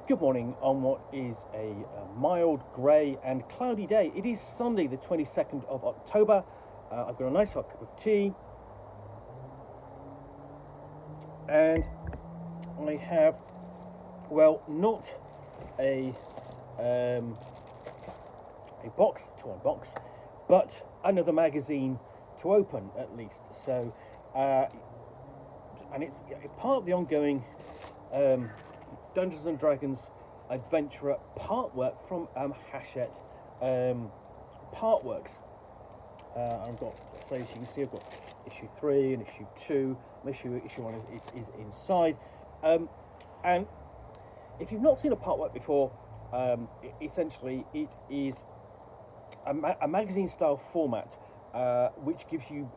Good morning on what is a mild, grey and cloudy day. It is Sunday the 22nd of October. I've got a nice hot cup of tea and I have, well, not a box to unbox, but another magazine to open at least. So, and it's part of the ongoing Dungeons and Dragons Adventurer Partwork from Hachette Partworks. I've got, so as you can see, I've got issue 3 and issue 2. Issue 1 is inside. And if you've not seen a Partwork before, essentially it is a magazine style format which gives you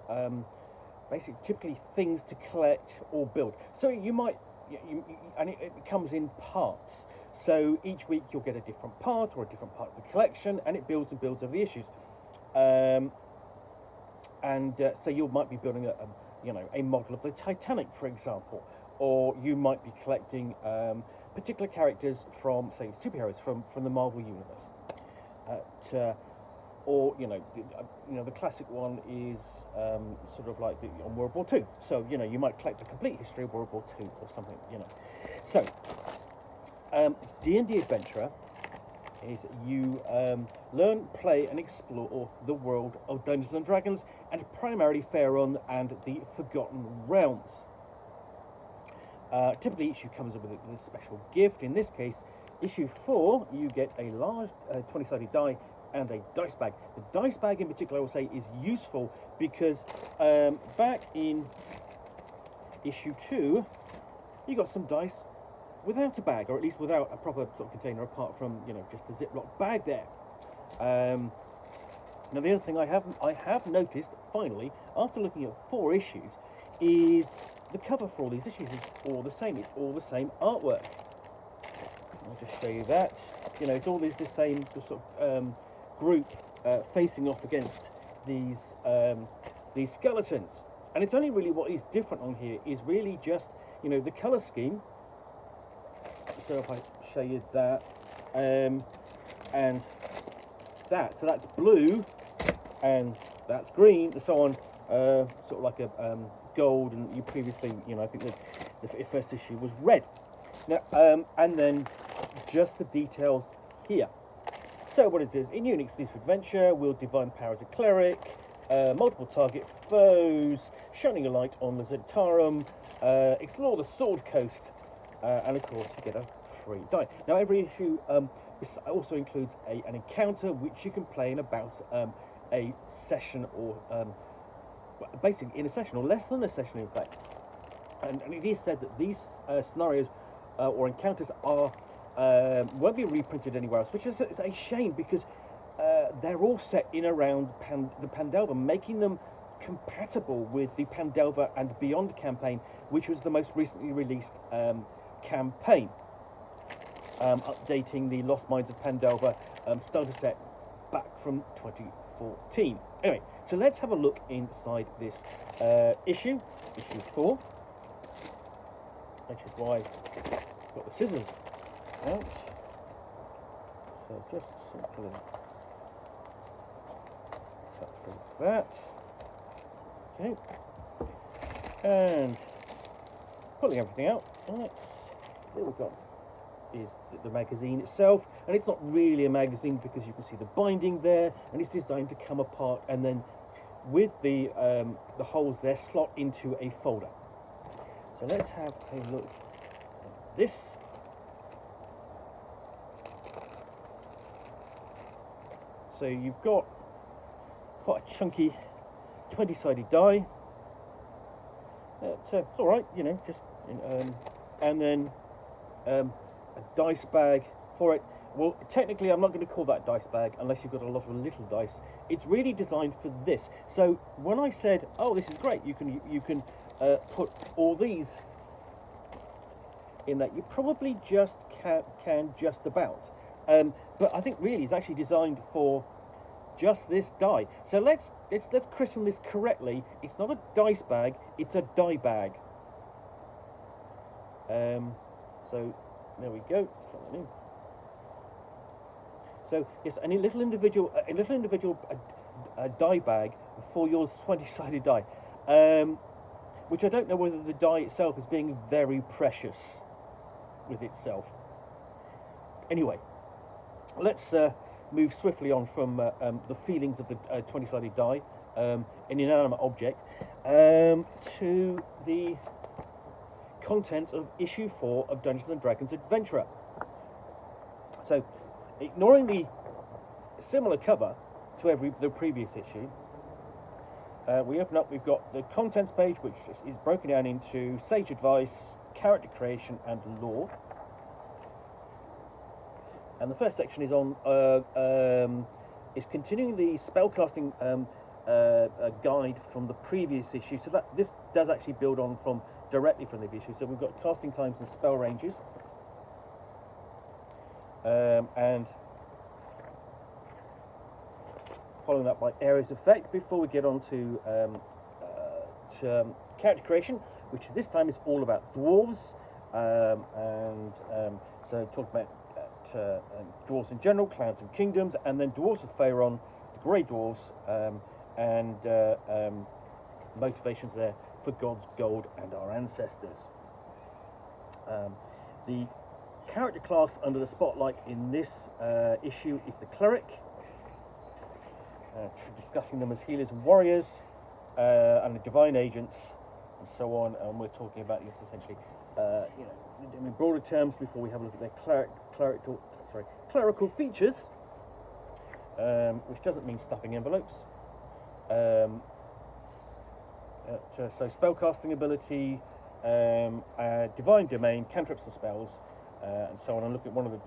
basically typically things to collect or build. So you might, and it comes in parts. So each week you'll get a different part or a different part of the collection, and it builds and builds over the issues. So you might be building a model of the Titanic, for example, or you might be collecting particular characters from, say, superheroes from the Marvel universe. Or the classic one is sort of like on World War II. So you might collect the complete history of World War II or something. So D&D Adventurer is you learn, play, and explore the world of Dungeons and Dragons, and primarily Faerun and the Forgotten Realms. Typically, issue comes with a special gift. In this case, issue 4, you get a large 20-sided die and a dice bag. The dice bag in particular, I will say, is useful because back in issue 2, you got some dice without a bag, or at least without a proper sort of container, apart from just the Ziploc bag there. Now the other thing I have noticed finally, after looking at 4 issues, is the cover for all these issues is all the same. It's all the same artwork. I'll just show you that. It's all the same sort of group facing off against these skeletons, and it's only really what is different on here is really just the color scheme. So if I show you that and that, so that's blue and that's green and so on, sort of like a gold, and you previously I think the first issue was red. Now and then just the details here. So what it is, in your unique exclusive adventure, wield divine power as a cleric, multiple target foes, shining a light on the Zentarum, explore the Sword Coast, and of course you get a free die. Now every issue this also includes an encounter which you can play in about a session, or basically in a session, or less than a session in fact. And it is said that these scenarios or encounters are won't be reprinted anywhere else, which is a shame because they're all set in around the Pandelver, making them compatible with the Pandelver and Beyond campaign, which was the most recently released campaign, updating the Lost Mines of Pandelver starter set back from 2014. Anyway, so let's have a look inside this issue 4, which is why I've got the scissors out. So just simply cut through that. Okay. And pulling everything out. Right. There we've got is the magazine itself, and it's not really a magazine because you can see the binding there, and it's designed to come apart and then with the holes there slot into a folder. So let's have a look at this. So you've got quite a chunky 20-sided die. It's all right, just and then a dice bag for it. Well, technically, I'm not going to call that dice bag unless you've got a lot of little dice. It's really designed for this. So when I said, "Oh, this is great," you can put all these in that. You probably just can just about. But I think really it's actually designed for just this die. So let's christen this correctly. It's not a dice bag, it's a die bag. So There we go. Slot that in. So yes, a little individual die bag for your 20-sided die, which I don't know whether the die itself is being very precious with itself. Anyway, let's move swiftly on from the feelings of the 20-sided die, an inanimate object, to the contents of issue 4 of Dungeons and Dragons Adventurer. So, ignoring the similar cover to the previous issue, we open up, we've got the contents page, which is broken down into sage advice, character creation, and lore. And the first section is on is continuing the spellcasting guide from the previous issue. So that this does actually build on directly from the issue. So we've got casting times and spell ranges, and following that by areas of effect before we get on to character creation, which this time is all about dwarves, so talk about dwarves in general, clans and kingdoms, and then dwarves of Faerun, the grey dwarves, and motivations there for God's gold and our ancestors. The character class under the spotlight in this issue is the cleric, discussing them as healers and warriors, and the divine agents, and so on. And we're talking about this essentially, in broader terms before we have a look at their clerical features, which doesn't mean stuffing envelopes. So spellcasting ability, divine domain, cantrips and spells, and so on. And look at one of the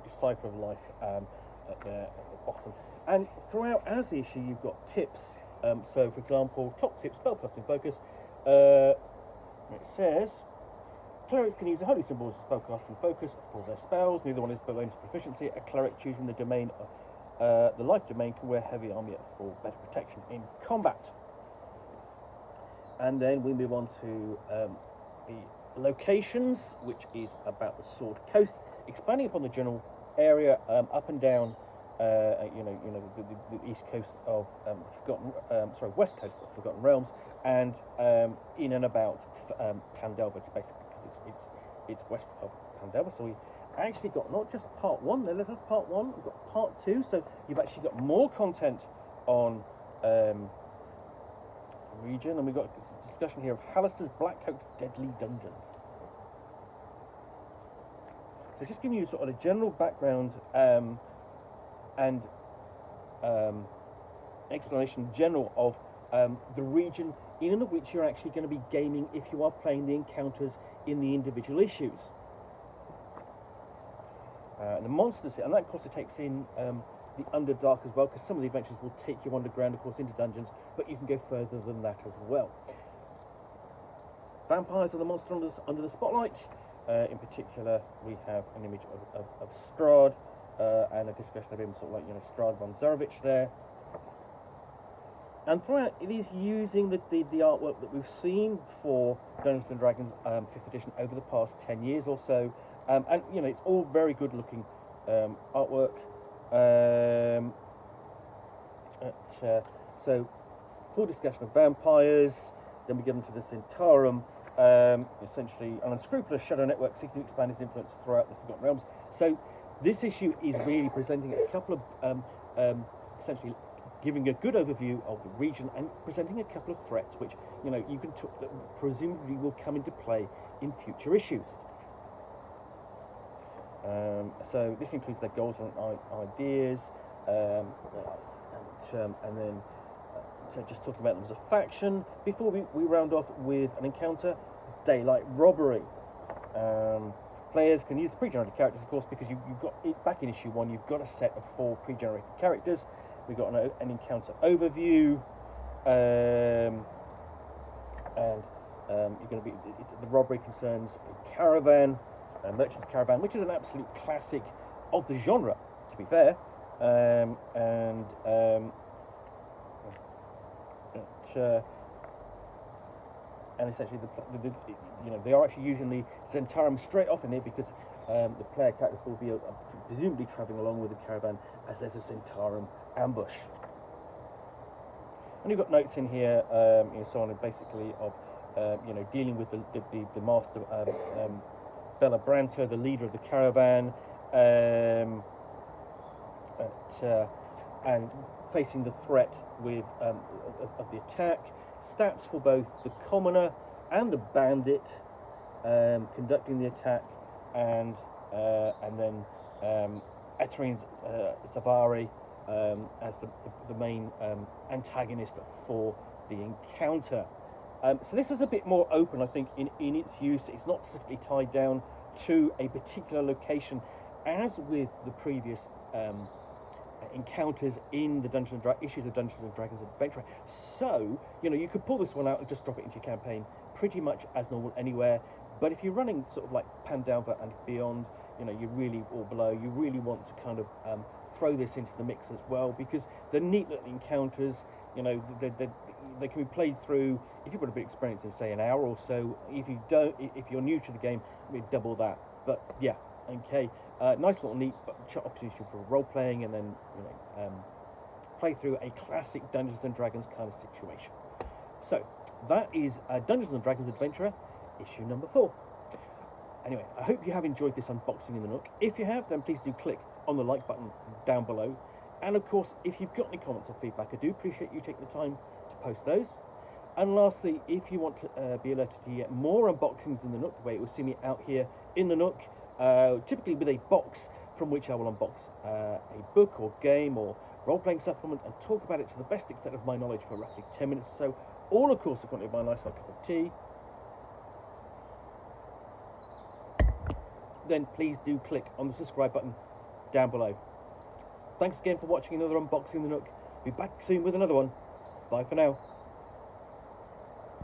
Decipher of Life at the bottom. And throughout as the issue, you've got tips. So, for example, top tip, spellcasting focus. It says clerics can use the holy symbols as spellcasting focus for their spells. Neither one is bonus proficiency. A cleric choosing the domain, the life domain, can wear heavy armor for better protection in combat. And then we move on to the locations, which is about the Sword Coast, expanding upon the general area up and down. The east coast of west coast of Forgotten Realms, and in and about Pandelva, basically because it's west of Pandelva. So we actually got not just part 1, that's part 1, we've got part 2, so you've actually got more content on region, and we've got a discussion here of Hallister's Blackcoat's Deadly Dungeon. So just giving you sort of a general background and explanation general of the region in which you're actually going to be gaming if you are playing the encounters in the individual issues. And the monsters here, and that of course it takes in the Underdark as well, because some of the adventures will take you underground, of course, into dungeons, but you can go further than that as well. Vampires are the monster under the spotlight. In particular, we have an image of Strahd, and a discussion of him, sort of like, Strahd von Zarovich there. And throughout, it is using the artwork that we've seen for Dungeons and Dragons 5th edition over the past 10 years or so. And, it's all very good looking artwork. So, full discussion of vampires, then we get into the Centaurum, essentially an unscrupulous shadow network seeking to expand its influence throughout the Forgotten Realms. So, this issue is really presenting a couple of, essentially giving a good overview of the region and presenting a couple of threats which, you can that presumably will come into play in future issues. So this includes their goals and ideas, and then so just talking about them as a faction. Before we round off with an encounter, daylight robbery. Players can use the pre-generated characters, of course, because you've got it back in issue 1. You've got a set of 4 pre-generated characters. We've got an encounter overview, and you're going to be the robbery concerns a caravan, a merchant's caravan, which is an absolute classic of the genre, to be fair, and essentially they are actually using the Centaurum straight off in it, because the player characters will be presumably travelling along with the caravan as there's a Centaurum ambush. And you've got notes in here, so on, basically of dealing with the master Bella Branto, the leader of the caravan, and facing the threat with of the attack. Stats for both the commoner and the bandit conducting the attack, and then Eterine Zavari as the main antagonist for the encounter. So this is a bit more open, I think, in its use. It's not specifically tied down to a particular location, as with the previous encounters in the issues of Dungeons and Dragons Adventure. So, you could pull this one out and just drop it into your campaign pretty much as normal anywhere. But if you're running sort of like Pandalva and beyond, you really, or below, you really want to kind of throw this into the mix as well, because the neat little encounters, they can be played through, if you've got a bit of experience, in say an hour or so. If you're new to the game, maybe double that. But yeah, okay, nice little neat opportunity for role playing, and then play through a classic Dungeons and Dragons kind of situation. So that is Dungeons and Dragons Adventurer issue number 4. Anyway, I hope you have enjoyed this unboxing in the Nook. If you have, then please do click on the like button down below. And of course, if you've got any comments or feedback, I do appreciate you taking the time to post those. And lastly, if you want to be alerted to get more unboxings in the Nook, where you will see me out here in the Nook, typically with a box from which I will unbox a book or game or role-playing supplement and talk about it to the best extent of my knowledge for roughly 10 minutes or so, all of course accompanied by a nice hot cup of tea, then please do click on the subscribe button down below. Thanks again for watching another unboxing in the Nook. Be back soon with another one. Bye for now.